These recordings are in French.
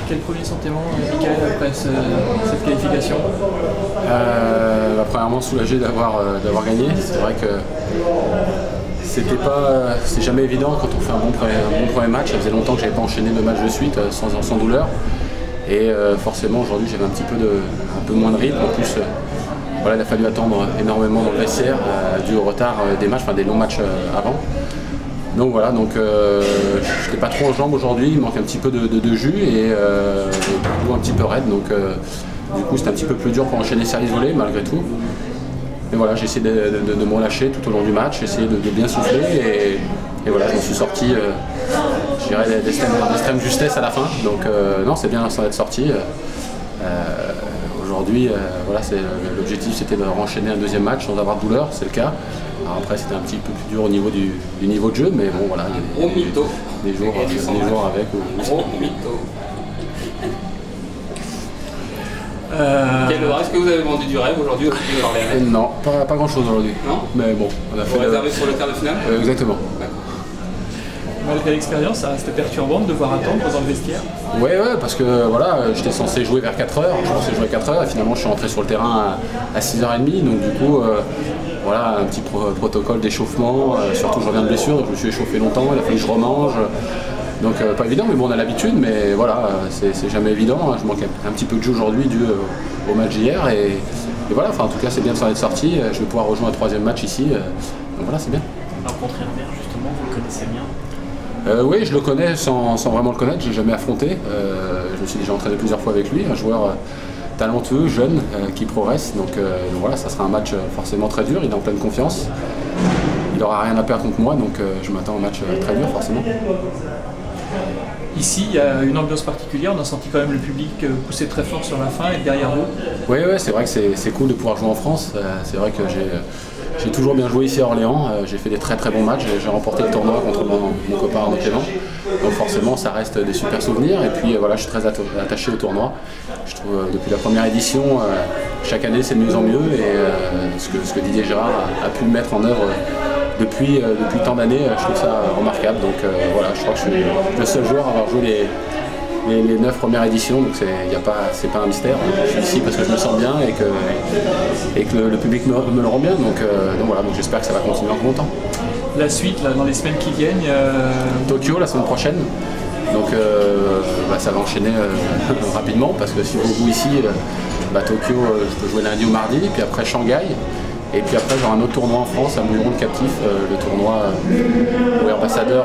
quel premier sentiment, Michael, après cette qualification? Premièrement, soulagé d'avoir gagné. C'est vrai que c'est jamais évident quand on fait un bon premier match. Ça faisait longtemps que je n'avais pas enchaîné 2 matchs de suite sans douleur. Et forcément, aujourd'hui, j'avais un peu moins de rythme. En plus, voilà, il a fallu attendre énormément dans le vestiaire dû au retard des matchs, des longs matchs avant. Donc voilà, je n'étais pas trop en jambes aujourd'hui, il manque un petit peu de jus et un petit peu raide. Donc du coup, c'était un petit peu plus dur pour enchaîner séries volées malgré tout. Mais voilà, j'ai essayé de me relâcher tout au long du match, j'ai essayé de bien souffler et voilà, je m'en suis sorti, je dirais, d'extrême justesse à la fin. Donc non, c'est bien d'en être sorti. Aujourd'hui, voilà, l'objectif c'était de renchaîner un deuxième match sans avoir de douleur, c'est le cas. Alors après c'était un petit peu plus dur au niveau du niveau de jeu, mais bon voilà, il y a des jours avec. Est-ce que vous avez vendu du rêve aujourd'hui? Non, pas grand chose aujourd'hui. Non. Mais bon, on a fait. Réservé sur le quart de finale. Exactement. Malgré l'expérience, ça restait perturbant de devoir attendre dans le vestiaire? Ouais, parce que voilà, j'étais censé jouer vers 4h, je pensais jouer à 4h et finalement je suis rentré sur le terrain à 6h30, donc du coup voilà, un petit protocole d'échauffement, surtout je reviens de blessure, donc je me suis échauffé longtemps, il a fallu que je remange. Donc pas évident, mais bon, on a l'habitude, mais voilà, c'est jamais évident. Je manque un petit peu de jeu aujourd'hui dû au match d'hier et voilà, en tout cas c'est bien de s'en être sorti, je vais pouvoir rejoindre un 3e match ici, donc voilà, c'est bien. Rencontrer Herbert justement, vous le connaissez bien? Oui, je le connais sans vraiment le connaître, je l'ai jamais affronté. Je me suis déjà entraîné plusieurs fois avec lui, un joueur talentueux, jeune, qui progresse. Donc voilà, ça sera un match forcément très dur, il est en pleine confiance. Il n'aura rien à perdre contre moi, donc je m'attends à un match très dur forcément. Ici, il y a une ambiance particulière, on a senti quand même le public pousser très fort sur la fin et derrière vous. Oui, c'est vrai que c'est cool de pouvoir jouer en France. C'est vrai que j'ai toujours bien joué ici à Orléans, j'ai fait des très bons matchs, j'ai remporté le tournoi contre mon copain Arnaud Clément. Donc forcément ça reste des super souvenirs et puis voilà, je suis très attaché au tournoi. Je trouve depuis la première édition, chaque année c'est de mieux en mieux et ce que Didier Gérard a pu mettre en œuvre depuis tant d'années, je trouve ça remarquable. Donc voilà, je crois que je suis le seul joueur à avoir joué les 9 premières éditions, donc c'est pas un mystère. Je suis ici parce que je me sens bien et que le public me le rend bien, donc voilà, donc j'espère que ça va continuer encore longtemps. La suite, là, dans les semaines qui viennent Tokyo la semaine prochaine, donc ça va enchaîner rapidement parce que si vous jouez ici, Tokyo, je peux jouer lundi ou mardi, puis après Shanghai. Et puis après j'aurai un autre tournoi en France à Mouilleron le Captif, le tournoi où est ambassadeur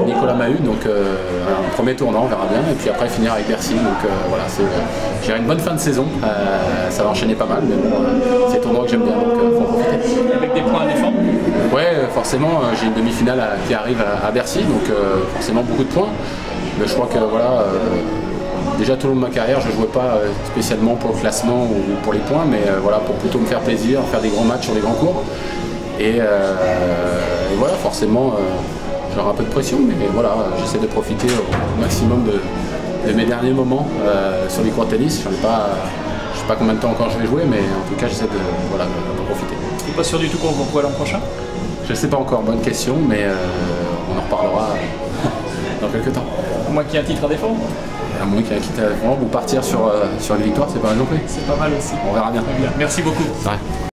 Nicolas Mahut, donc un premier tournoi, on verra bien, et puis après finir avec Bercy, donc voilà, j'ai une bonne fin de saison, ça va enchaîner pas mal, mais bon, c'est un tournoi que j'aime bien, donc faut en profiter. Avec des points à défendre? Ouais, forcément, j'ai une demi-finale qui arrive à Bercy, donc forcément beaucoup de points, mais je crois que voilà, déjà tout au long de ma carrière, je ne jouais pas spécialement pour le classement ou pour les points, mais voilà, pour plutôt me faire plaisir, faire des grands matchs sur des grands cours. Et voilà, forcément, j'aurai un peu de pression, mais voilà, j'essaie de profiter au maximum de mes derniers moments sur les cours de tennis. Je ne sais pas combien de temps encore je vais jouer, mais en tout cas, j'essaie de profiter. Vous n'êtes pas sûr du tout qu'on vous revoit l'an prochain? Je ne sais pas encore, bonne question, mais on en reparlera dans quelques temps. À moins qu'il y ait un titre à défendre? À moins qu'il y ait un titre à défendre ou partir sur une victoire, c'est pas mal non plus. C'est pas mal aussi. On verra bien. Merci beaucoup. Ouais.